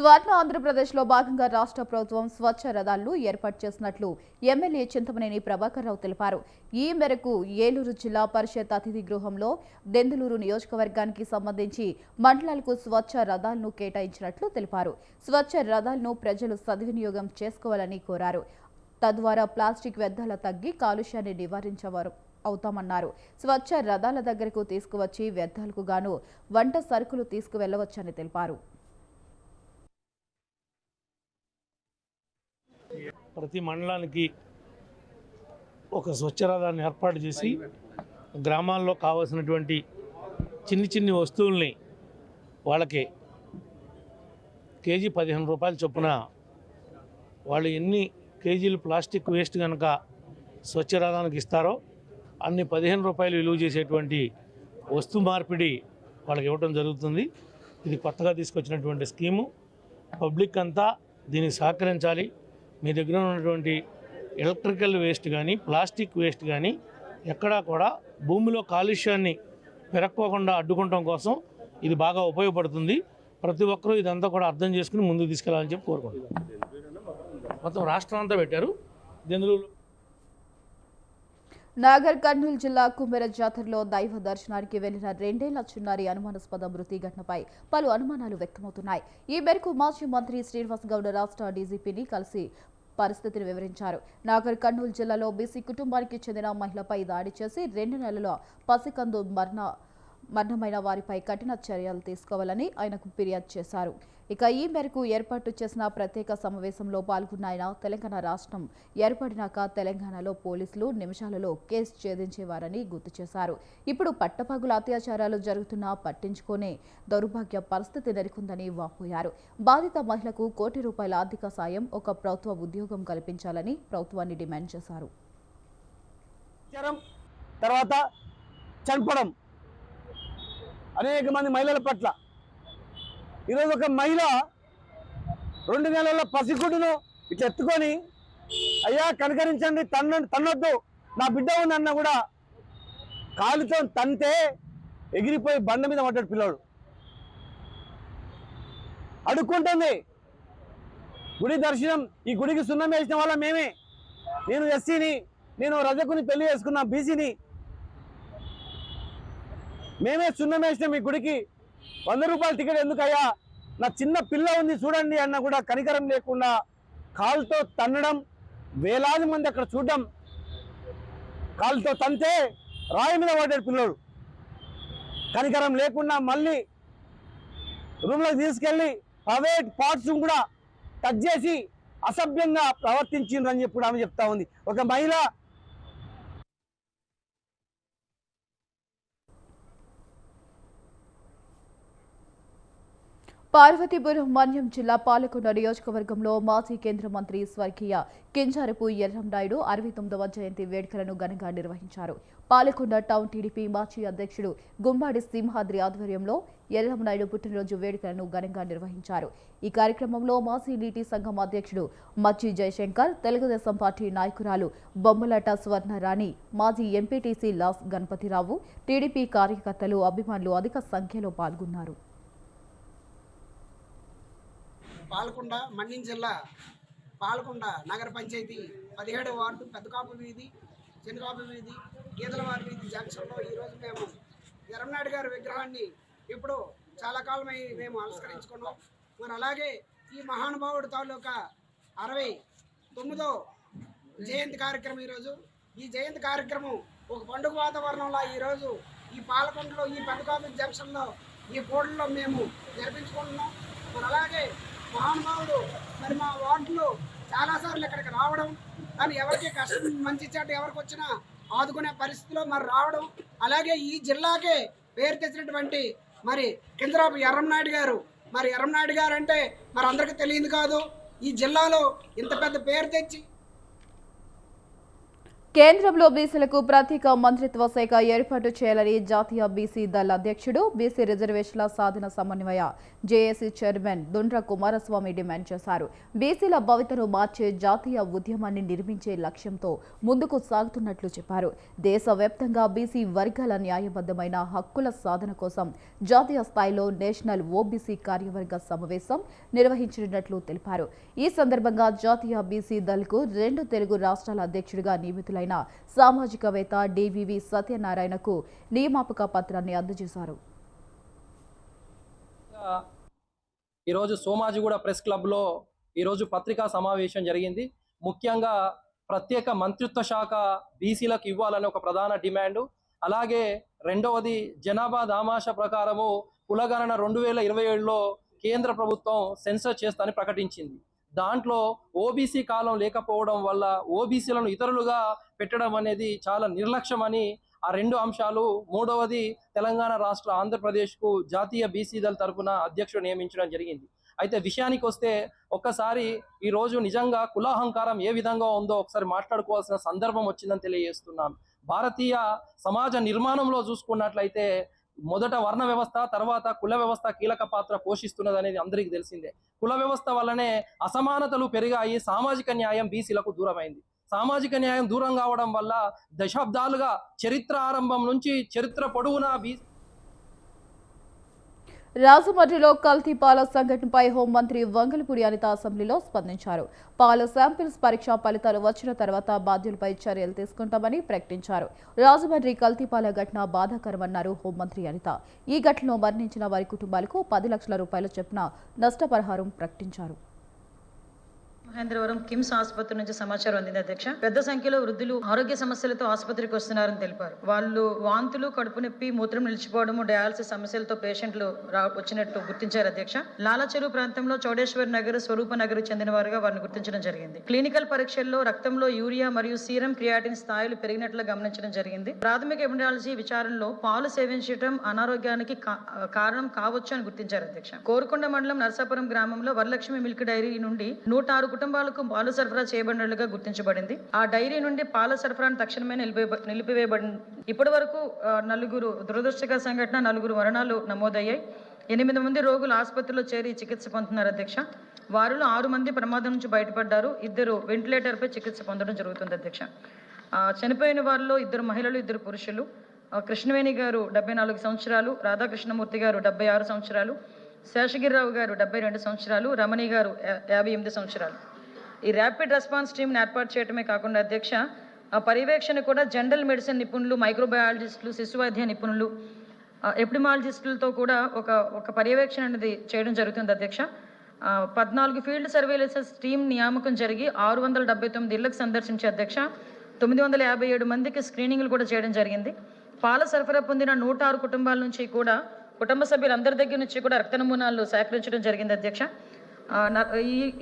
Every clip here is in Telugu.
స్వర్ణ ఆంధ్రప్రదేశ్లో భాగంగా రాష్ట్ర ప్రభుత్వం స్వచ్ఛ రథాలను ఏర్పాటు చేసినట్లు ఎమ్మెల్యే చింతమనేని ప్రభాకర్ రావు తెలిపారు. ఈ మేరకు ఏలూరు జిల్లా పరిషత్ అతిథి గృహంలో దెందులూరు నియోజకవర్గానికి సంబంధించి మండలాలకు స్వచ్ఛ రథాలను కేటాయించినట్లు తెలిపారు. స్వచ్ఛ రథాలను ప్రజలు సద్వినియోగం చేసుకోవాలని కోరారు. తద్వారా ప్లాస్టిక్ వ్యర్థాల తగ్గి కాలుష్యాన్ని నివారించేవారు అవుతామన్నారు. స్వచ్ఛ రథాల దగ్గరకు తీసుకువచ్చి వ్యర్థాలకు గాను వంట సరుకులు తీసుకువెళ్లవచ్చని తెలిపారు. ప్రతి మండలానికి ఒక స్వచ్ఛ రథాన్ని ఏర్పాటు చేసి గ్రామాల్లో కావాల్సినటువంటి చిన్ని వస్తువుల్ని వాళ్ళకి కేజీ 15 రూపాయల చొప్పున వాళ్ళు ఎన్ని కేజీలు ప్లాస్టిక్ వేస్ట్ కనుక స్వచ్ఛ రథానికి ఇస్తారో అన్ని 15 రూపాయలు విలువ చేసేటువంటి వస్తు మార్పిడి వాళ్ళకి ఇవ్వడం జరుగుతుంది. ఇది కొత్తగా తీసుకొచ్చినటువంటి స్కీము. పబ్లిక్ అంతా దీనికి సహకరించాలి. మీ దగ్గర ఉన్నటువంటి ఎలక్ట్రికల్ వేస్ట్ కానీ ప్లాస్టిక్ వేస్ట్ కానీ ఎక్కడా కూడా భూమిలో కాలుష్యాన్ని పెరక్కోకుండా అడ్డుకోవడం కోసం ఇది బాగా ఉపయోగపడుతుంది. ప్రతి ఒక్కరూ ఇదంతా కూడా అర్థం చేసుకుని ముందుకు తీసుకెళ్లాలని చెప్పి కోరుకుంటున్నాం. మొత్తం రాష్ట్రం అంతా పెట్టారు. దెందులూరు నాగర్ కర్నూలు జిల్లా కుమెర జాతరలో దైవ దర్శనానికి వెళ్లిన 2 ఏళ్ల చిన్నారి అనుమానాస్పద మృతి ఘటనపై పలు అనుమానాలు వ్యక్తమవుతున్నాయి. ఈ మేరకు మాజీ మంత్రి శ్రీనివాస్ గౌడ్ రాష్ట్ర డీజీపీని కలిసి పరిస్థితిని వివరించారు. నాగర్ కర్నూలు జిల్లాలో బీసీ కుటుంబానికి చెందిన మహిళపై దాడి చేసి 2 నెలల పసికందు మరణమైన వారిపై కఠిన చర్యలు తీసుకోవాలని ఆయనకు ఫిర్యాదు చేశారు. ఇక ఈ మేరకు ఏర్పాటు చేసిన ప్రత్యేక సమావేశంలో పాల్గొన్న ఆయన తెలంగాణ రాష్ట్రం ఏర్పడినాక తెలంగాణలో పోలీసులు నిమిషాలలో కేసు ఛేదించేవారని గుర్తు చేశారు. ఇప్పుడు పట్టపగుల అత్యాచారాలు జరుగుతున్నా పట్టించుకునే దౌర్భాగ్య పరిస్థితి నెలకొందని వాపోయారు. బాధిత మహిళకు ₹1 కోటి ఆర్థిక సాయం, ఒక ప్రభుత్వ ఉద్యోగం కల్పించాలని ప్రభుత్వాన్ని డిమాండ్ చేశారు. తర్వాత చంపడం అనేక మంది మహిళల పట్ల ఈరోజు ఒక మహిళ 2 నెలల పసిగుడ్డును ఇట్లా ఎత్తుకొని అయ్యా కనకరించండి, తన్నొద్దు, నా బిడ్డ ఉందన్న కూడా కాలుతో తంతే ఎగిరిపోయి బండ మీద పడ్డాడు పిల్లాడు. అడుక్కుంటుంది. గుడి దర్శనం, ఈ గుడికి సున్నం వేసిన వాళ్ళ మేమే. నేను ఎస్సీని, నేను రజకుని పెళ్లి చేసుకున్న బీసీని, మేమే సున్నం వేసినాం ఈ గుడికి. ₹100 టికెట్ ఎందుకయ్యా, నా చిన్న పిల్ల ఉంది చూడండి అన్న కూడా కనికరం లేకుండా కాలుతో తన్నడం, వేలాది మంది అక్కడ చూడడం. కాలుతో తంతే రాయి మీద పడ్డాడు పిల్లడు. కనికరం లేకుండా మళ్ళీ రూమ్లోకి తీసుకెళ్ళి ప్రైవేట్ పార్ట్స్ కూడా టచ్ చేసి అసభ్యంగా ప్రవర్తించిండ్రని చెప్పి ఆమె చెప్తా ఉంది. ఒక మహిళ పార్వతీపురం మన్యం జిల్లా పాలకొండ నియోజకవర్గంలో మాజీ కేంద్ర మంత్రి స్వర్గీయ కింజారపు ఎర్రంనాయుడు 69వ జయంతి వేడుకలను ఘనంగా నిర్వహించారు. పాలకొండ టౌన్ టీడీపీ మాజీ అధ్యక్షుడు గుంబాడి సింహాద్రి ఆధ్వర్యంలో ఎర్రంనాయుడు పుట్టినరోజు వేడుకలను ఘనంగా నిర్వహించారు. ఈ కార్యక్రమంలో మాజీ నీటి సంఘం అధ్యక్షుడు మచ్చి జయశంకర్, తెలుగుదేశం పార్టీ నాయకురాలు బొమ్మలట స్వర్ణరాణి, మాజీ ఎంపీటీసీ లాస్ గణపతిరావు, టీడీపీ కార్యకర్తలు, అభిమానులు అధిక సంఖ్యలో పాల్గొన్నారు. పాలకొండ మన్యం జిల్లా పాలకొండ నగర పంచాయతీ 17వ వార్డు పెద్దకాపు వీధి, చిన్నకాపు వీధి, గీదలవారి వీధి జంక్షన్లో ఈరోజు మేము ఎర్రంనాయుడు గారి విగ్రహాన్ని ఇప్పుడు చాలా కాలమై మేము ఆవిష్కరించుకున్నాం. మరి అలాగే ఈ మహానుభావుడు తాలూకా 69వ జయంతి కార్యక్రమం ఈరోజు. ఈ జయంతి కార్యక్రమం ఒక పండుగ వాతావరణంలో ఈరోజు ఈ పాలకొండలో ఈ పెద్దకాపు జంక్షన్లో ఈ కూడల్లో మేము జరిపించుకుంటున్నాం. మరి అలాగే మహానుభావుడు మరి మా వార్డులో చాలాసార్లు ఇక్కడికి రావడం, కానీ ఎవరికి కష్టం మంచి చెడ్డ ఎవరికి వచ్చినా ఆదుకునే పరిస్థితిలో మరి రావడం, అలాగే ఈ జిల్లాకే పేరు తెచ్చినటువంటి మరి కింజరాపు ఎర్రంనాయుడు గారు. మరి ఎర్రంనాయుడు గారు అంటే మరి అందరికీ తెలియదు కాదు, ఈ జిల్లాలో ఇంత పెద్ద పేరు తెచ్చి కేంద్రంలో బీసీలకు ప్రత్యేక మంత్రిత్వ శాఖ ఏర్పాటు చేయాలని జాతీయ బీసీ దళ అధ్యక్షుడు బీసీ రిజర్వేషన్ల సాధన సమన్వయ JAC chairman Dundra Kumaraswamy demand చేశారు. బీసీల భవితను మార్చే జాతీయ ఉద్యమాన్ని నిర్మించే లక్ష్యంతో ముందుకు సాగుతున్నట్లు చెప్పారు. దేశవ్యాప్తంగా బీసీ వర్గాల న్యాయబద్ధమైన హక్కుల సాధన కోసం జాతీయ స్థాయిలో నేషనల్ ఓబీసీ కార్యవర్గ సమావేశం నిర్వహించనున్నట్లు తెలిపారు. ఈ సందర్భంగా జాతీయ బీసీ దళకు 2 తెలుగు రాష్ట్రాల అధ్యక్షుడిగా నియమితులైన సామాజికవేత్త డివివి సత్యనారాయణకు నియామక పత్రాన్ని అందజేశారు. ఈరోజు సోమాజిగూడ ప్రెస్ క్లబ్లో ఈరోజు పత్రికా సమావేశం జరిగింది. ముఖ్యంగా ప్రత్యేక మంత్రిత్వ శాఖ బీసీలకు ఇవ్వాలని ఒక ప్రధాన డిమాండు. అలాగే రెండవది జనాభా దామాష ప్రకారము కులగణన 2027లో కేంద్ర ప్రభుత్వం సెన్సర్ చేస్తానని ప్రకటించింది. దాంట్లో ఓబీసీ కాలం లేకపోవడం వల్ల ఓబీసీలను ఇతరులుగా పెట్టడం అనేది చాలా నిర్లక్ష్యమని ఆ 2 అంశాలు. మూడవది తెలంగాణ రాష్ట్ర ఆంధ్రప్రదేశ్కు జాతీయ బీసీ దళ తరఫున అధ్యక్షుడు నియమించడం జరిగింది. అయితే విషయానికి వస్తే ఒక్కసారి ఈరోజు నిజంగా కులాహంకారం ఏ విధంగా ఉందో ఒకసారి మాట్లాడుకోవాల్సిన సందర్భం వచ్చిందని తెలియజేస్తున్నాను. భారతీయ సమాజ నిర్మాణంలో చూసుకున్నట్లయితే మొదట వర్ణ వ్యవస్థ, తర్వాత కుల వ్యవస్థ కీలక పాత్ర పోషిస్తున్నది అనేది అందరికీ తెలిసిందే. కుల వ్యవస్థ వల్లనే అసమానతలు పెరిగాయి, సామాజిక న్యాయం బీసీలకు దూరమైంది. సామాజిక న్యాయం దూరం కావడం వల్ల దశాబ్దాలుగా చరిత్ర ఆరంభం నుంచి చరిత్ర పొడవునా రాజమండ్రిలో కల్తీ పాల సంఘటనపై హోంమంత్రి వంగలపూడి అనిత అసెంబ్లీలో స్పందించారు. పాల శాంపిల్స్ పరీక్ష ఫలితాలు వచ్చిన తర్వాత బాధ్యులపై చర్యలు తీసుకుంటామని ప్రకటించారు. రాజమండ్రి కల్తీ పాల ఘటన బాధాకరమన్నారు హోంమంత్రి అనిత. ఈ ఘటనలో మరణించిన వారి కుటుంబాలకు 10 లక్షల రూపాయల చొప్పున నష్టపరిహారం ప్రకటించారు. మహేంద్రవరం కిమ్స్ ఆసుపత్రి నుంచి సమాచారం అందింది అధ్యక్ష. పెద్ద సంఖ్యలో వృద్ధులు ఆరోగ్య సమస్యలతో ఆసుపత్రికి వస్తున్నారని తెలిపారు. వాళ్ళు వాంతులు, కడుపు నొప్పి, మూత్రం నిలిచిపోవడము, డయాలసిస్ సమస్యలతో పేషెంట్లు వచ్చినట్టు గుర్తించారు అధ్యక్ష. లాలచెరువు ప్రాంతంలో చౌడేశ్వర్ నగర్, స్వరూప నగర్ చెందిన వారుగా వారిని గుర్తించడం జరిగింది. క్లినికల్ పరీక్షల్లో రక్తంలో యూరియా మరియు సీరం క్రియాటిన్ స్థాయిలు పెరిగినట్లు గమనించడం జరిగింది. ప్రాథమిక ఎపిడమియాలజీ విచారణలో పాలు సేవించడం అనారోగ్యానికి కారణం కావచ్చు అని గుర్తించారు అధ్యక్ష. కోరుకొండ మండలం నర్సాపురం గ్రామంలో వరలక్ష్మి మిల్క్ డైరీ నుండి 106 కుటుంబాలకు పాలు సరఫరా చేయబడినట్లుగా గుర్తించబడింది. ఆ డైరీ నుండి పాల సరఫరాను తక్షణమే నిలిపివేయబడింది. ఇప్పటి వరకు 4 దురదృష్టకర సంఘటన, 4 మరణాలు నమోదయ్యాయి. 8 మంది రోగులు ఆసుపత్రిలో చేరి చికిత్స పొందుతున్నారు అధ్యక్ష. వారిలో 6 మంది ప్రమాదం నుంచి బయటపడ్డారు. 2 వెంటిలేటర్పై చికిత్స పొందడం జరుగుతుంది అధ్యక్ష. చనిపోయిన వారిలో 2 మహిళలు, 2 పురుషులు. కృష్ణవేణి గారు 74 సంవత్సరాలు, రాధాకృష్ణమూర్తి గారు 76 సంవత్సరాలు, శేషగిరిరావు గారు 72 సంవత్సరాలు, రమణి గారు 58 సంవత్సరాలు. ఈ ర్యాపిడ్ రెస్పాన్స్ టీంని ఏర్పాటు చేయడమే కాకుండా అధ్యక్ష, పర్యవేక్షణ కూడా జనరల్ మెడిసిన్ నిపుణులు, మైక్రోబయాలజిస్టులు, శిశు వైద్య నిపుణులు, ఎపిడమాలజిస్టులతో కూడా ఒక పర్యవేక్షణ అనేది చేయడం జరుగుతుంది అధ్యక్ష. 14 ఫీల్డ్ సర్వేలెన్స్ టీం నియామకం జరిగి 679 ఇళ్లకు సందర్శించే అధ్యక్ష. 957 మందికి స్క్రీనింగ్లు కూడా చేయడం జరిగింది. పాల సరఫరా పొందిన 106 కుటుంబాల నుంచి కూడా కుటుంబ సభ్యులందరి దగ్గర నుంచి కూడా రక్త నమూనాలు సేకరించడం జరిగింది అధ్యక్ష.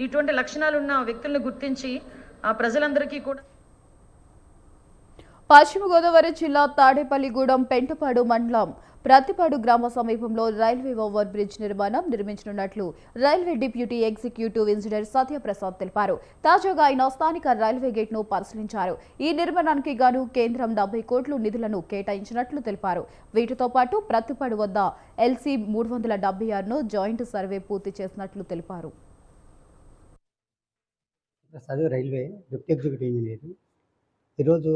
ఇటువంటి లక్షణాలు ఉన్న వ్యక్తులను గుర్తించి ప్రజలందరికీ కూడా. పశ్చిమ గోదావరి జిల్లా తాడేపల్లిగూడెం పెంటపాడు మండలం ప్రతిపాడు గ్రామ సమీపంలో రైల్వే ఓవర్ బ్రిడ్జ్ నిర్మించనున్నట్లు railway deputy executive engineer Satyaprasad తెలిపారు. తాజాగా ఆయన స్థానిక రైల్వే గేట్ ను పరిశీలించారు. ఈ నిర్మాణానికి గాను కేంద్రం 70 కోట్ల నిధులను కేటాయించినట్లు తెలిపారు. వీటితో పాటు ప్రతిపాడు వద్ద LC 376ను జాయింట్ సర్వే పూర్తి చేసినట్లు తెలిపారు. రైల్వే డిప్యూటీ ఎగ్జిక్యూటివ్ ఇంజనీర్ ఈరోజు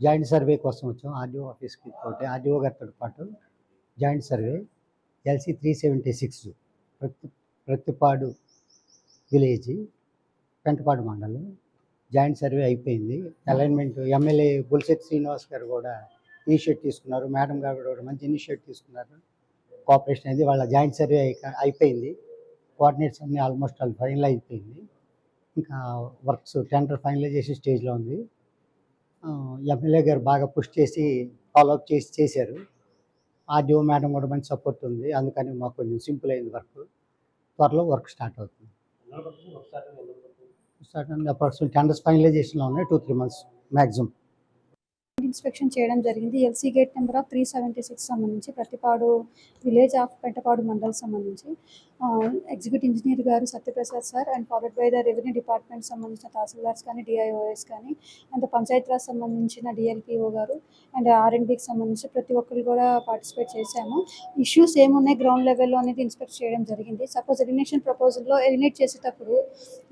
జాయింట్ సర్వే కోసం వచ్చాం. ఆర్డీఓ ఆఫీస్కి తోటి ఆర్డీఓ గారితో పాటు joint survey LC 376 Prathipadu village, Pentapadu మండలం జాయింట్ సర్వే అయిపోయింది. అలైన్మెంట్ ఎమ్మెల్యే బుల్సెట్ శ్రీనివాస్ గారు కూడా ఇనిషియేట్ తీసుకున్నారు. మేడం గారు కూడా మంచి ఇనిషియేట్ తీసుకున్నారు. కోఆపరేషన్ అనేది వాళ్ళ జాయింట్ సర్వే అయిపోయింది. కోఆర్డినేట్స్ అన్నీ ఆల్మోస్ట్ ఫైనల్ అయిపోయింది. ఇంకా వర్క్స్ టెండర్ ఫైనలైజేషన్ స్టేజ్లో ఉంది. ఎమ్మెల్యే గారు బాగా పుష్ చేసి ఫాలోఅప్ చేశారు. ఆర్డీఓ మేడం కూడా మంచి సపోర్ట్ ఉంది. అందుకని మాకు కొంచెం సింపుల్ అయింది వర్క్. త్వరలో వర్క్ స్టార్ట్ అవుతుంది. అప్రాక్సిమేట్ టెండర్స్ ఫైనలైజేషన్లో ఉన్నాయి. 2-3 months మ్యాక్సిమం. ఇన్స్పెక్షన్ చేయడం జరిగింది. LC గేట్ నెంబర్ 376 సంబంధించి ప్రతిపాడు విలేజ్ ఆఫ్ పెంటపాడు మండల్ సంబంధించి ఎగ్జిక్యూటివ్ ఇంజనీర్ గారు Satyaprasad sir and followed by the revenue department సంబంధించిన తహసీల్దార్స్ కానీ డిఐఓఎస్ కానీ అండ్ పంచాయత్ రాజ్ సంబంధించిన డిఎల్పిఓ గారు అండ్ ఆర్ఎండ్బికి సంబంధించి ప్రతి ఒక్కరు కూడా పార్టిసిపేట్ చేశాము. ఇష్యూస్ ఏమున్నాయి గ్రౌండ్ లెవెల్లో అనేది ఇన్స్పెక్ట్ చేయడం జరిగింది. సపోజ్ ఎలిమినేషన్ ప్రపోజల్లో ఎలిమినేట్ చేసేటప్పుడు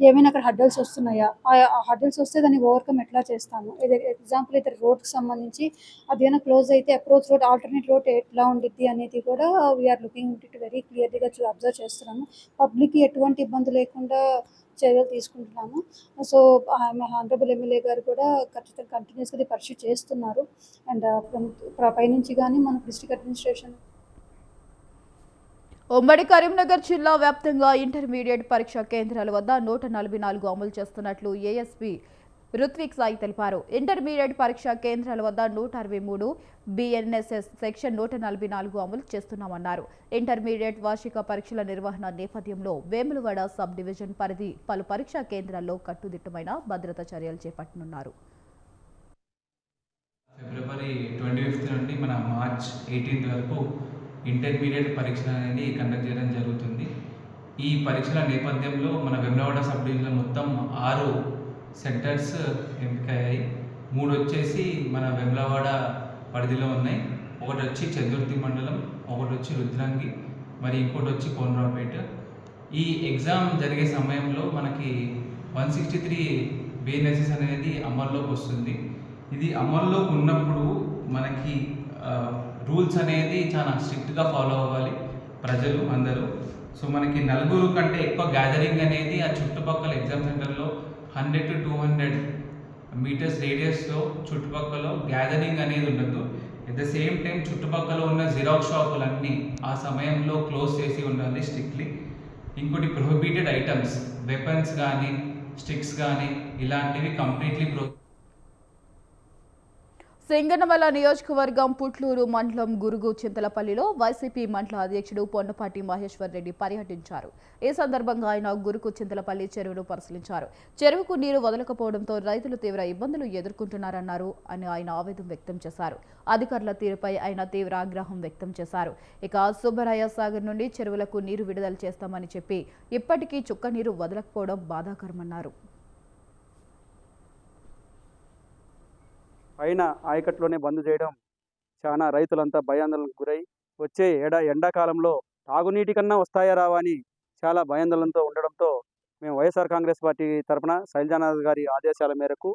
ఏమైనా అక్కడ హడ్డల్స్ వస్తున్నాయా, ఆ హడ్డల్స్ వస్తే దాన్ని ఓవర్కమ్ ఎట్లా చేస్తాము. ఎగ్జాంపుల్ అయితే రోడ్కి సంబంధించి అదేమైనా క్లోజ్ అయితే అప్రోచ్ రోడ్ ఆల్టర్నేట్ రోడ్ ఎట్లా ఉండిద్ది అనేది కూడా వీఆర్ లుకింగ్ ఇట్ వెరీ క్లియర్గా అబ్జర్వ్ చేస్తున్నాము. పబ్లిక్కి ఎటువంటి ఇబ్బంది లేకుండా చర్యలు తీసుకుంటున్నాము. సో హానరబుల్ ఎమ్మెల్యే గారు కూడా ఖచ్చితంగా కంటిన్యూస్గా పర్సూ చేస్తున్నారు. అండ్ పైనుంచి కానీ మన డిస్ట్రిక్ట్ అడ్మినిస్ట్రేషన్ ఉమ్మడి కరీంనగర్ జిల్లా వ్యాప్తంగా ఇంటర్మీడియట్ పరీక్షా కేంద్రాల వద్ద 144 అమలు చేస్తున్నట్లు ఏఎస్పీ రుత్విక్ సాయి తెలిపారు. ఇంటర్మీడియట్ పరీక్షా కేంద్రాల వద్ద 163 బిఎన్ఎస్ఎస్ సెక్షన్ 144 అమలు చేస్తున్నామన్నారు. ఇంటర్మీడియట్ వార్షిక పరీక్షల నిర్వహణ నేపథ్యంలో వేములవాడ సబ్ డివిజన్ పరిధి పలు పరీక్షా కేంద్రాల్లో కట్టుదిట్టమైన భద్రతా చర్యలు చేపట్టనున్నారు. ఫిబ్రవరి 25 నుండి మన మార్చ్ 18 వరకు ఇంటర్మీడియట్ పరీక్షలు అనేది కండక్ట్ చేయడం జరుగుతుంది. ఈ పరీక్షల నేపథ్యంలో మన వేములవాడ సబ్ డివిజన్ మొత్తం 6 సెంటర్స్ ఎంపికయ్యాయి. 3 వచ్చేసి మన వేములవాడ పరిధిలో ఉన్నాయి. ఒకటి వచ్చి చందుర్తి మండలం, ఒకటి వచ్చి రుద్రంగి, మరి ఇంకోటి వచ్చి కోనరావుపేట. ఈ ఎగ్జామ్ జరిగే సమయంలో మనకి 163 బిఎన్ఎస్ఎస్ అనేది అమల్లోకి వస్తుంది. ఇది అమల్లోకి ఉన్నప్పుడు మనకి రూల్స్ అనేది చాలా స్ట్రిక్ట్గా ఫాలో అవ్వాలి ప్రజలు అందరూ. సో మనకి 4 కంటే ఎక్కువ గ్యాదరింగ్ అనేది ఆ చుట్టుపక్కల ఎగ్జామ్ సెంటర్లో 100 to 200 మీటర్స్ రేడియస్లో చుట్టుపక్కల గ్యాదరింగ్ అనేది ఉండదు. ఎట్ ద సేమ్ టైం చుట్టుపక్కల ఉన్న జిరాక్స్ షాపులన్నీ ఆ సమయంలో క్లోజ్ చేసి ఉండాలి స్ట్రిక్ట్లీ. ఇంకోటి ప్రొహిబిటెడ్ ఐటమ్స్, వెపన్స్ కానీ స్టిక్స్ కానీ ఇలాంటివి కంప్లీట్లీ సింగనమల నియోజకవర్గం పుట్లూరు మండలం గురుగు చింతలపల్లిలో వైసీపీ మండల అధ్యక్షుడు పొన్నపాటి మహేశ్వర్ రెడ్డి పర్యటించారు. ఈ సందర్భంగా ఆయన గురుగు చింతలపల్లి చెరువును పరిశీలించారు. చెరువుకు నీరు వదలకపోవడంతో రైతులు తీవ్ర ఇబ్బందులు ఎదుర్కొంటున్నారన్నారు అని ఆయన ఆవేదన వ్యక్తం చేశారు. అధికారుల తీరుపై ఆయన తీవ్ర ఆగ్రహం వ్యక్తం చేశారు. ఇక సుబ్బరాయ సాగర్ నుండి చెరువులకు నీరు విడుదల చేస్తామని చెప్పి ఇప్పటికీ చుక్క నీరు వదలకపోవడం బాధాకరమన్నారు. పైన ఆయకట్టులోనే బంద్ చేయడం చాలా రైతులంతా భయాందోళనకు గురై వచ్చే ఎండాకాలంలో తాగునీటి కన్నా వస్తాయా రావా అని చాలా భయాందోళనతో ఉండడంతో మేము వైఎస్ఆర్ కాంగ్రెస్ పార్టీ తరఫున శైలజానాథ్ గారి ఆదేశాల మేరకు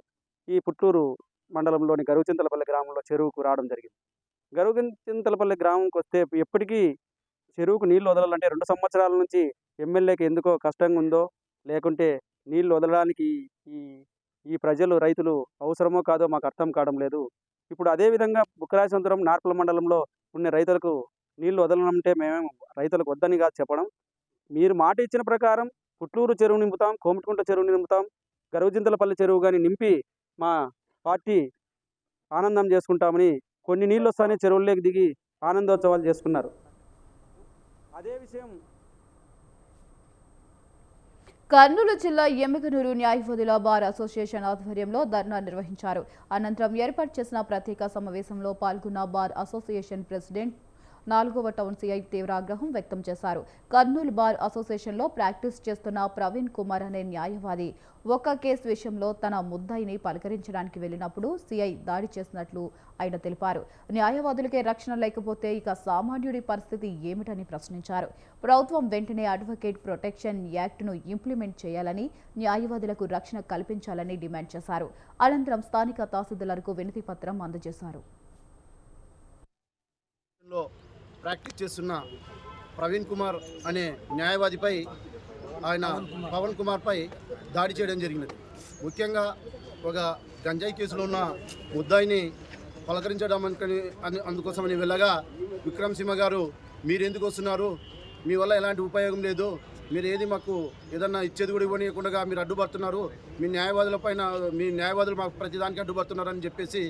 ఈ పుట్లూరు మండలంలోని గరుగుచింతలపల్లి గ్రామంలో చెరువుకు రావడం జరిగింది. గరుగుచింతలపల్లి గ్రామంకి వస్తే ఎప్పటికీ చెరువుకు నీళ్లు వదలాలంటే 2 సంవత్సరాల నుంచి ఎమ్మెల్యేకి ఎందుకో కష్టంగా ఉందో, లేకుంటే నీళ్లు వదలడానికి ఈ ప్రజలు రైతులు అవసరమో కాదో మాకు అర్థం కావడం లేదు. ఇప్పుడు అదేవిధంగా బుక్కరాజసముద్రం నార్పల మండలంలో ఉన్న రైతులకు నీళ్లు వదలనంటే మేము రైతులకు వద్దని కాదు చెప్పడం. మీరు మాట ఇచ్చిన ప్రకారం పుట్లూరు చెరువు నింపుతాం, కోమటికుంట చెరువు నింపుతాం, గరుగుచింతలపల్లి చెరువు కానీ నింపి మా పార్టీ ఆనందం చేసుకుంటామని కొన్ని నీళ్ళు వస్తానే చెరువుల్లోకి దిగి ఆనందోత్సవాలు చేసుకున్నారు. అదే విషయం కర్నూలు జిల్లా ఎమ్మిగనూరు న్యాయవాదుల బార్ అసోసియేషన్ ఆధ్వర్యంలో ధర్నా నిర్వహించారు. అనంతరం ఏర్పాటు చేసిన ప్రత్యేక సమావేశంలో పాల్గొన్న బార్ అసోసియేషన్ ప్రెసిడెంట్ 4వ టౌన్ సిఐ తీవ్ర ఆగ్రహం వ్యక్తం చేశారు. కర్నూలు బార్ అసోసియేషన్లో ప్రాక్టీస్ చేస్తున్న ప్రవీణ్ కుమార్ అనే న్యాయవాది ఒక కేసు విషయంలో తన ముద్దాయిని పలకరించడానికి వెళ్లినప్పుడు సిఐ దాడి చేసినట్లు ఆయన తెలిపారు. న్యాయవాదులకే రక్షణ లేకపోతే ఇక సామాన్యుడి పరిస్థితి ఏమిటని ప్రశ్నించారు. ప్రభుత్వం వెంటనే అడ్వకేట్ ప్రొటెక్షన్ యాక్ట్ను ఇంప్లిమెంట్ చేయాలని, న్యాయవాదులకు రక్షణ కల్పించాలని డిమాండ్ చేశారు. అనంతరం స్థానిక తహసీల్దార్కు వినతి పత్రం అందజేశారు. ప్రాక్టీస్ చేస్తున్న ప్రవీణ్ కుమార్ అనే న్యాయవాదిపై ఆయన పవన్ కుమార్పై దాడి చేయడం జరిగినది. ముఖ్యంగా ఒక గంజాయి కేసులో ఉన్న ముద్దాయిని పలకరించడం అందుకోసమని వెళ్ళగా విక్రమ్ సింహ గారు మీరెందుకు వస్తున్నారు, మీ వల్ల ఎలాంటి ఉపయోగం లేదు, మీరు ఏది మాకు ఏదన్నా ఇచ్చేది కూడా ఇవ్వనీయకుండా మీరు అడ్డుపడుతున్నారు, మీ న్యాయవాదులు మాకు ప్రతిదానికి అడ్డుపడుతున్నారని చెప్పేసి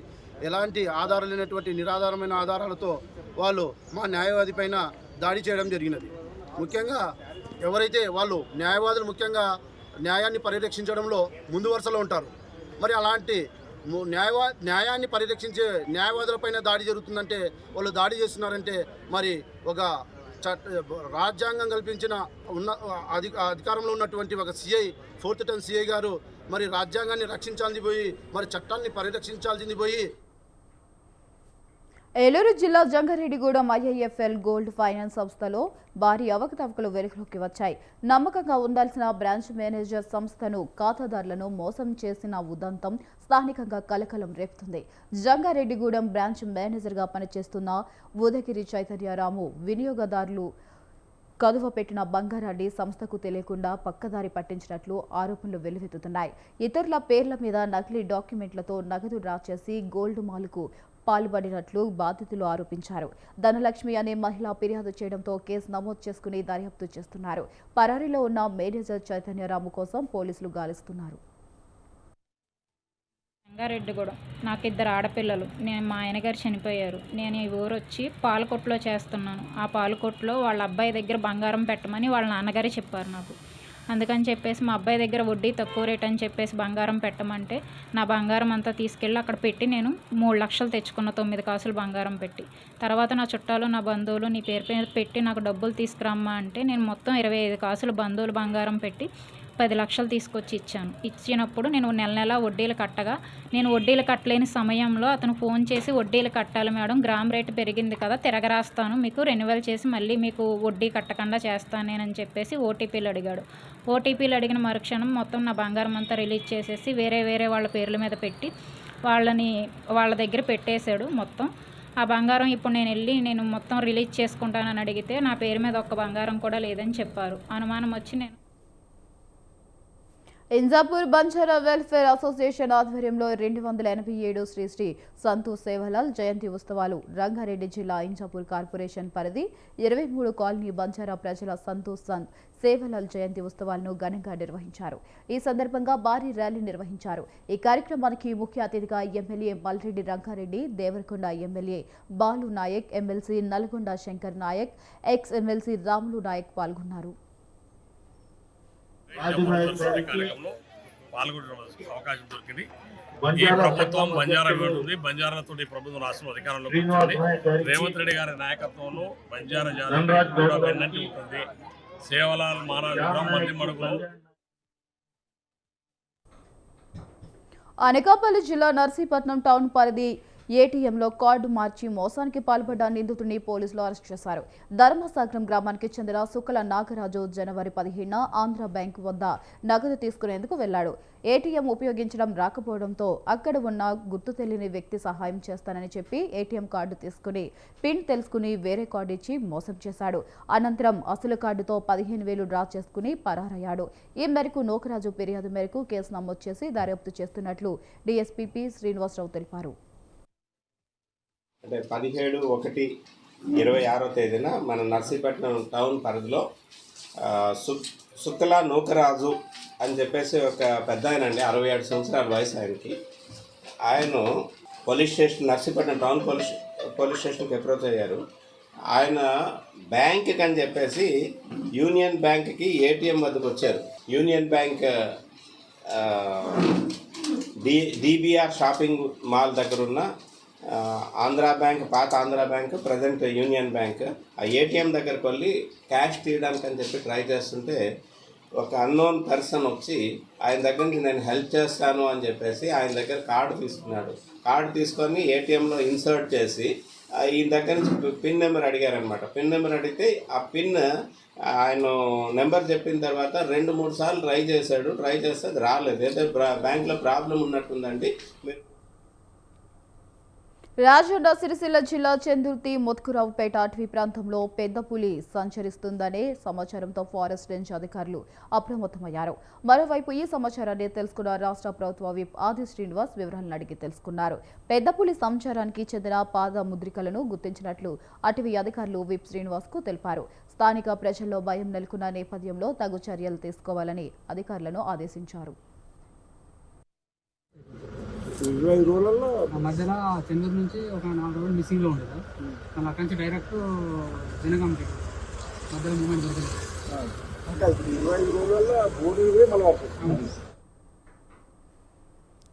ఎలాంటి ఆధారాలు లేనటువంటి నిరాధారమైన ఆధారాలతో వాళ్ళు మా న్యాయవాది పైన దాడి చేయడం జరిగినది. ముఖ్యంగా ఎవరైతే వాళ్ళు న్యాయవాదులు ముఖ్యంగా న్యాయాన్ని పరిరక్షించడంలో ముందు వరుసలో ఉంటారు. మరి అలాంటి న్యాయాన్ని పరిరక్షించే న్యాయవాదులపైన దాడి జరుగుతుందంటే, వాళ్ళు దాడి చేస్తున్నారంటే మరి ఒక రాజ్యాంగం కల్పించిన అధికారంలో ఉన్నటువంటి ఒక సిఐ 4th టర్మ్ సిఐ గారు మరి రాజ్యాంగాన్ని రక్షించాల్సింది పోయి మరి చట్టాన్ని పరిరక్షించాల్సింది పోయి ఏలూరు జిల్లా జంగారెడ్డిగూడెం ఐఐఎఫ్ఎల్ గోల్డ్ ఫైనాన్స్ సంస్థలో భారీ అవకతవకలు వెలుగులోకి వచ్చాయి. నమ్మకంగా ఉండాల్సిన బ్రాంచ్ మేనేజర్ సంస్థను ఖాతాదారులను మోసం చేసిన ఉదంతం స్థానికంగా కలకలం రేపుతుంది. జంగారెడ్డిగూడెం బ్రాంచ్ మేనేజర్గా పనిచేస్తున్న ఉదగిరి చైతన్యరాము వినియోగదారులు కదువ పెట్టిన బంగారాన్ని సంస్థకు తెలియకుండా పక్కదారి పట్టించినట్లు ఆరోపణలు వెల్లువెత్తుతున్నాయి. ఇతరుల పేర్ల మీద నకిలీ డాక్యుమెంట్లతో నగదు డ్రా చేసి గోల్డ్ మాల్కు పాల్పడినట్లు బాధితులు ఆరోపించారు. ధనలక్ష్మి అనే మహిళ ఫిర్యాదు చేయడంతో కేసు నమోదు చేసుకుని దర్యాప్తు చేస్తున్నారు. పరారీలో ఉన్న మేనేజర్ చైతన్యరాము కోసం పోలీసులు గాలిస్తున్నారు. రంగారెడ్డిగూడెం నాకు 2 ఆడపిల్లలు. మా ఆయనగారు చనిపోయారు. నేను ఈ ఊరు వచ్చి పాలకొట్లో చేస్తున్నాను. ఆ పాలకొట్లో వాళ్ళ అబ్బాయి దగ్గర బంగారం పెట్టమని వాళ్ళ నాన్నగారే చెప్పారు నాకు. అందుకని చెప్పేసి మా అబ్బాయి దగ్గర వడ్డీ తక్కువ రేట్ అని చెప్పేసి బంగారం పెట్టమంటే నా బంగారం అంతా తీసుకెళ్ళి అక్కడ పెట్టి నేను 3 లక్షలు తెచ్చుకున్న 9 కాసులు బంగారం పెట్టి. తర్వాత నా చుట్టాలు నా బంధువులు నీ పేరు పెట్టి నాకు డబ్బులు తీసుకురమ్మా అంటే నేను మొత్తం 25 కాసులు బంధువులు బంగారం పెట్టి 10 లక్షలు తీసుకొచ్చి ఇచ్చాను. ఇచ్చినప్పుడు నేను నెల వడ్డీలు కట్టగా నేను వడ్డీలు కట్టలేని సమయంలో అతను ఫోన్ చేసి వడ్డీలు కట్టాలి మేడం, గ్రామ్ రేటు పెరిగింది కదా, తిరగరాస్తాను, మీకు రెన్యువల్ చేసి మళ్ళీ మీకు వడ్డీ కట్టకుండా చేస్తాను నేనని చెప్పేసి ఓటీపీలు అడిగాడు. ఓటీపీలు అడిగిన మరుక్షణం మొత్తం నా బంగారం అంతా రిలీజ్ చేసేసి వేరే వాళ్ళ పేర్ల మీద పెట్టి వాళ్ళ దగ్గర పెట్టేశాడు మొత్తం. ఆ బంగారం ఇప్పుడు నేను మొత్తం రిలీజ్ చేసుకుంటానని అడిగితే నా పేరు మీద ఒక్క బంగారం కూడా లేదని చెప్పారు. అనుమానం వచ్చి నేను ఇంజాపూర్ బంజారా వెల్ఫేర్ అసోసియేషన్ ఆధ్వర్యంలో 287 శ్రీ శ్రీ సంతు సేవలాల్ జయంతి ఉత్సవాలు రంగారెడ్డి జిల్లా ఇంజాపూర్ కార్పొరేషన్ పరిధి 23 కాలనీ బంజారా ప్రజల సంతు సంత్ సేవలాల్ జయంతి ఉత్సవాలను ఘనంగా నిర్వహించారు. ఈ సందర్భంగా భారీ ర్యాలీ నిర్వహించారు. ఈ కార్యక్రమానికి ముఖ్య అతిథిగా MLA Malreddy Rangareddy, Devarakonda MLA Balu Naik, MLC Nalgonda Shankar Naik, ex MLC Ramulu Naik పాల్గొన్నారు. కార్యక్రమంలో పాల్గొనడం అవకాశం దొరికింది. ఈ ప్రభుత్వం బంజారా ఉంది. బంజారాతో ఈ ప్రభుత్వం రాష్ట్రంలో అధికారంలోకి వచ్చింది. రేవంత్ రెడ్డి గారి నాయకత్వంలో బంజారా జాతి కూడా వెన్నంటి ఉంటుంది. సేవలాల్ మానవ మంది మడుగులు. అనకాపల్లి జిల్లా నర్సీపట్నం టౌన్ పరిధి ఏటీఎంలో కార్డు మార్చి మోసానికి పాల్పడ్డ నిందితుడిని పోలీసులు అరెస్ట్ చేశారు. ధర్మసాగరం గ్రామానికి చెందిన సుక్కల నాగరాజు జనవరి 15న ఆంధ్ర బ్యాంకు వద్ద నగదు తీసుకునేందుకు వెళ్లాడు. ఏటీఎం ఉపయోగించడం రాకపోవడంతో అక్కడ ఉన్న గుర్తు తెలియని వ్యక్తి సహాయం చేస్తానని చెప్పి ఏటీఎం కార్డు తీసుకుని పిన్ తెలుసుకుని వేరే కార్డు ఇచ్చి మోసం చేశాడు. అనంతరం అసలు కార్డుతో 15,000 డ్రా చేసుకుని పరారయ్యాడు. ఈ మేరకు నోకరాజు ఫిర్యాదు మేరకు కేసు నమోదు చేసి దర్యాప్తు చేస్తున్నట్లు డీఎస్పీ పి శ్రీనివాసరావు తెలిపారు. అంటే 17/1/26 తేదీన మన నర్సీపట్నం టౌన్ పరిధిలో సుక్కల నూకరాజు అని చెప్పేసి ఒక పెద్ద ఆయన అండి, 67 సంవత్సరాల వయసు ఆయనకి. ఆయన police station Narsipatnam town police స్టేషన్కి అప్రోచ్ అయ్యారు. ఆయన బ్యాంక్కి అని చెప్పేసి యూనియన్ బ్యాంక్కి ఏటీఎం వద్దకు వచ్చారు. Union bank DBR shopping mall దగ్గర ఉన్న ఆంధ్రా బ్యాంక్, పాత Andhra bank, present union bank, ఆ ఏటీఎం దగ్గరకు వెళ్ళి క్యాష్ తీయడానికి అని చెప్పి ట్రై చేస్తుంటే ఒక అన్నోన్ పర్సన్ వచ్చి ఆయన దగ్గర నుంచి నేను హెల్ప్ చేస్తాను అని చెప్పేసి ఆయన దగ్గర కార్డు తీసుకున్నాడు. కార్డు తీసుకొని ఏటీఎంలో ఇన్సర్ట్ చేసి ఈయన దగ్గర నుంచి పిన్ నెంబర్ అడిగారనమాట. పిన్ నెంబర్ అడిగితే ఆ పిన్ ఆయన నెంబర్ చెప్పిన తర్వాత 2-3 సార్లు ట్రై చేశాడు. ట్రై చేస్తే అది రాలేదు. ఏదో బ్యాంక్లో ప్రాబ్లం ఉన్నట్టుందండి. రాజన్న సిరిసిల్ల జిల్లా చందుర్తి ముత్కురావుపేట అటవీ ప్రాంతంలో పెద్ద పులి సంచరిస్తుందనే సమాచారంతో ఫారెస్ట్ రేంజ్ అధికారులు అప్రమత్తమయ్యారు. మరోవైపు ఈ సమాచారాన్ని తెలుసుకున్న రాష్ట్ర ప్రభుత్వ విప్ ఆది శ్రీనివాస్ వివరాలను అడిగి తెలుసుకున్నారు. పెద్ద పులి సంచారానికి చెందిన పాద ముద్రికలను గుర్తించినట్లు అటవీ అధికారులు విప్ శ్రీనివాస్ కు తెలిపారు. స్థానిక ప్రజల్లో భయం నెలకొన్న నేపథ్యంలో తగు చర్యలు తీసుకోవాలని అధికారులను ఆదేశించారు. 25 రోజులలో మధ్యలో చెందూరు నుంచి ఒక 4 రోజులు మిస్సింగ్లో ఉండేది. మళ్ళీ అక్కడి నుంచి డైరెక్ట్ జనగాంకి మధ్యలో మూమెంట్ దొరికింది. అంటే 25 రోజులలో 3 మళ్ళీ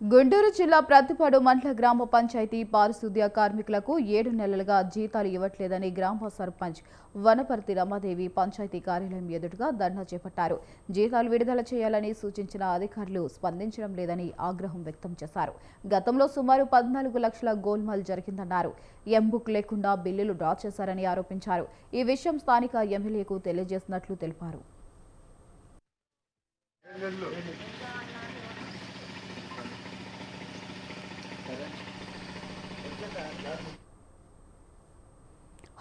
గుంటూరు జిల్లా ప్రతిపాడు మండల గ్రామ పంచాయతీ పారిశుద్ధ్య కార్మికులకు 7 నెలలుగా జీతాలు ఇవ్వట్లేదని గ్రామ సర్పంచ్ వనపర్తి రమాదేవి పంచాయతీ కార్యాలయం ఎదురుగా ధర్నా చేపట్టారు. జీతాలు విడుదల చేయాలని సూచించిన అధికారులు స్పందించడం లేదని ఆగ్రహం వ్యక్తం చేశారు. గతంలో సుమారు 14 లక్షల గోల్మాల్ జరిగిందన్నారు. ఎంబుక్ లేకుండా బిల్లులు డ్రా చేశారని ఆరోపించారు. ఈ విషయం స్థానిక ఎమ్మెల్యేకు తెలియజేసినట్లు తెలిపారు.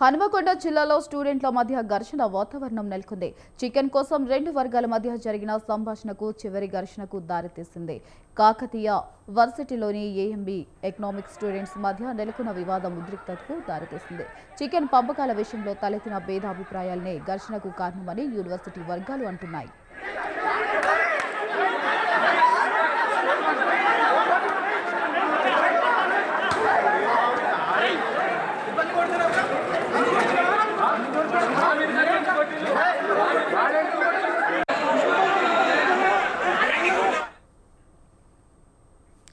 హనుమకొండ జిల్లాలో స్టూడెంట్ల మధ్య ఘర్షణ వాతావరణం నెలకొంది. చికెన్ కోసం 2 వర్గాల మధ్య జరిగిన సంభాషణకు చివరి ఘర్షణకు దారితీసింది. కాకతీయ వర్సిటీలోని ఏఎంబీ ఎకనామిక్స్ స్టూడెంట్స్ మధ్య నెలకొన్న వివాదం ఉద్రిక్తతకు దారితీసింది. చికెన్ పంపకాల విషయంలో తలెత్తిన భేదాభిప్రాయాలనే ఘర్షణకు కారణమని యూనివర్సిటీ వర్గాలు అంటున్నాయి.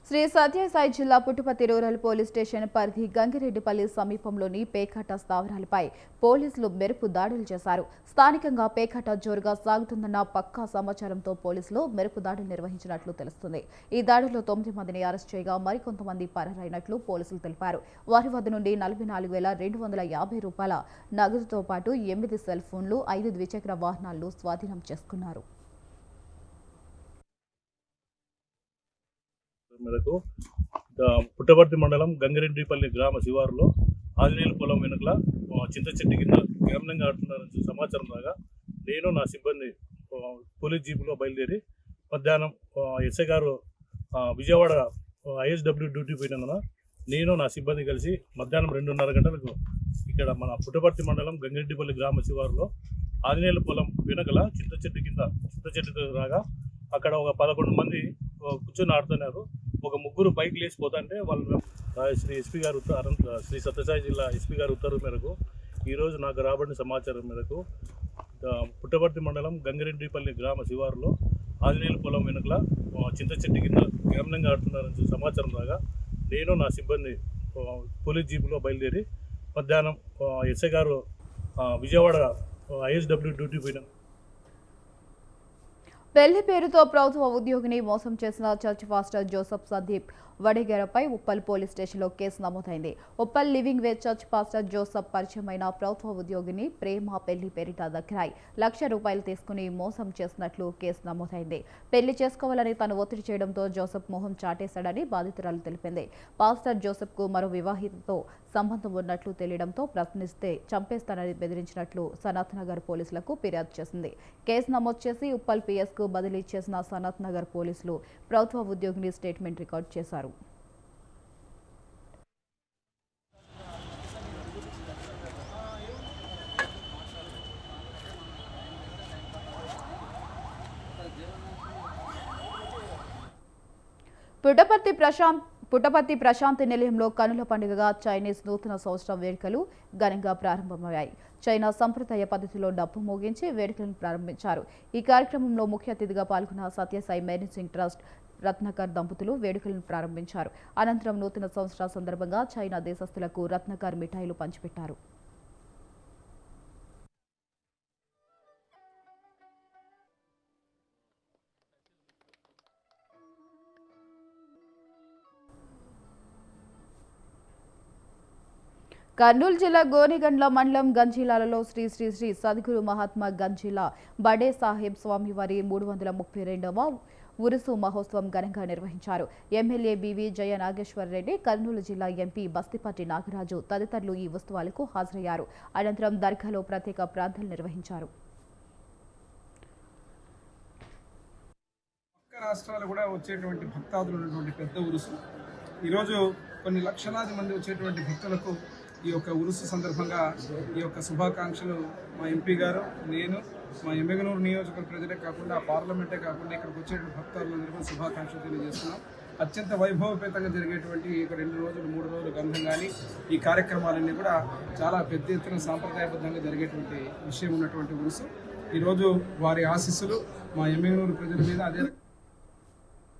శ్రీ సత్యసాయి జిల్లా పుట్టుపర్తి రూరల్ పోలీస్ స్టేషన్ పరిధి గంగిరెడ్డిపల్లి సమీపంలోని పేకాట స్థావరాలపై పోలీసులు మెరుపు దాడులు చేశారు. స్థానికంగా పేకాట జోరుగా సాగుతుందన్న పక్కా సమాచారంతో పోలీసులు మెరుపు దాడులు నిర్వహించినట్లు తెలుస్తుంది. ఈ దాడిలో 9 మందిని అరెస్ట్ చేయగా మరికొంతమంది పరారైనట్లు పోలీసులు తెలిపారు. వారి వద్ద నుండి 44,250 రూపాయల నగదుతో పాటు 8 సెల్ ఫోన్లు, 5 ద్విచక్ర వాహనాలను స్వాధీనం చేసుకున్నారు. మేరకు పుట్టపర్తి మండలం గంగిరెడ్డిపల్లి గ్రామ శివారులో ఆంజనేయుల పొలం వెనుకల చింత చెట్టు కింద గమనంగా ఆడుతున్నారని సమాచారం రాగా నేను నా సిబ్బంది పోలీస్ జీపులో బయలుదేరి మధ్యాహ్నం ఎస్ఐ గారు విజయవాడ ఐఎస్డబ్ల్యూ డ్యూటీ పోయినందున నేను నా సిబ్బంది కలిసి మధ్యాహ్నం 2:30 గంటలకు ఇక్కడ మన పుట్టపర్తి మండలం గంగిరెడ్డిపల్లి గ్రామ శివారులో ఆంజనేయుల పొలం వెనుకల చింత చెట్టు రాగా అక్కడ ఒక 11 మంది కూర్చొని ఆడుతున్నారు. ఒక 3 బైక్ లేచిపోతుంటే వాళ్ళు శ్రీ ఎస్పీ గారు శ్రీ సత్యసాయి జిల్లా ఎస్పీ గారి ఉత్తర్వు మేరకు ఈరోజు నాకు రాబడిన సమాచారం మేరకు పుట్టపర్తి మండలం గంగిరెడ్డిపల్లి గ్రామ శివారులో ఆంజనేయుల పొలం వెనుకల చింత చెట్టు కింద గమనంగా ఆడుతున్నారని సమాచారం రాగా నేను నా సిబ్బంది పోలీస్ జీపులో బయలుదేరి మధ్యాహ్నం ఎస్ఐ గారు విజయవాడ ఐఎస్డబ్ల్యూ డ్యూటీ పోయినాం. పెళ్లి పేరుతో ప్రభుత్వ ఉద్యోగిని మోసం చేసిన చర్చ్ పాస్టర్ జోసెఫ్ సందీప్ వడేగరపై ఉప్పల్ పోలీస్ స్టేషన్లో కేసు నమోదైంది. Uppal living way church pastor Joseph పరిచయమైన ప్రభుత్వ ఉద్యోగిని ప్రేమ పెళ్లి పేరిట దగ్గరాయి ₹1,00,000 తీసుకుని మోసం చేసినట్లు కేసు నమోదైంది. పెళ్లి చేసుకోవాలని తను ఒత్తిడి చేయడంతో జోసెఫ్ మొహం చాటేశాడని బాధితురాలు తెలిపింది. పాస్టర్ జోసెఫ్ కు మరో వివాహితతో సంబంధం ఉన్నట్లు తెలియడంతో ప్రశ్నిస్తే చంపేస్తానని బెదిరించినట్లు సనత్ నగర్ పోలీసులకు ఫిర్యాదు చేసింది. కేసు నమోదు చేసి ఉప్పల్ పిఎస్ కు బదిలీ చేసిన సనత్ నగర్ పోలీసులు ప్రభుత్వ ఉద్యోగిని స్టేట్మెంట్ రికార్డు చేశారు. పుట్టపర్తి ప్రశాంతి నిలయంలో కనుల పండుగగా చైనీస్ నూతన సంవత్సరం వేడుకలు ఘనంగా ప్రారంభమయ్యాయి. చైనా సంప్రదాయ పద్ధతిలో డప్పు మోగించి వేడుకలను ప్రారంభించారు. ఈ కార్యక్రమంలో ముఖ్య అతిథిగా పాల్గొన్న సత్యసాయి మేనేజింగ్ ట్రస్ట్ రత్నకర్ దంపతులు వేడుకలను ప్రారంభించారు. అనంతరం నూతన సంవత్సరం సందర్భంగా చైనా దేశస్థులకు రత్నకర్ మిఠాయిలు పంచిపెట్టారు. కర్నూలు జిల్లా గోనిగండ్ల మండలం గంజీలాలలో శ్రీ శ్రీ శ్రీ సద్గురు మహాత్మా గంజీలా బడే సాహెబ్ స్వామివారి 332వ ఉరుసు మహోత్సవం ఘనంగా నిర్వహించారు. ఎమ్మెల్యే బివి జయ నాగేశ్వరరెడ్డి, కర్నూలు జిల్లా ఎంపీ బస్తిపాటి నాగరాజు తదితరులు ఈ ఉత్సవాలకు హాజరయ్యారు. అనంతరం దర్గాలో ప్రత్యేక ప్రార్థనలు నిర్వహించారు. రాష్ట్రాలు కూడా వచ్చేటువంటి భక్తాదులు ఉన్నటువంటి పెద్ద ఉరుసు. ఈరోజు కొన్ని లక్షలాది మంది వచ్చేటువంటి భక్తులకు ఈ యొక్క ఉరుసు సందర్భంగా ఈ యొక్క శుభాకాంక్షలు మా ఎంపీ గారు, నేను, మా ఎమ్మెగనూరు నియోజకవర్గ ప్రజలే కాకుండా పార్లమెంటే కాకుండా ఇక్కడికి వచ్చేటువంటి భక్తులందరికీ శుభాకాంక్షలు తెలియజేస్తున్నాం. అత్యంత వైభవపేతంగా జరిగేటువంటి 2 రోజులు 3 రోజులు గంధం కానీ ఈ కార్యక్రమాలన్నీ కూడా చాలా పెద్ద ఎత్తున సాంప్రదాయబద్ధంగా జరిగేటువంటి విషయం ఉన్నటువంటి ఉరుసు. ఈరోజు వారి ఆశీస్సులు మా ఎమ్మెగనూరు ప్రజల మీద అదే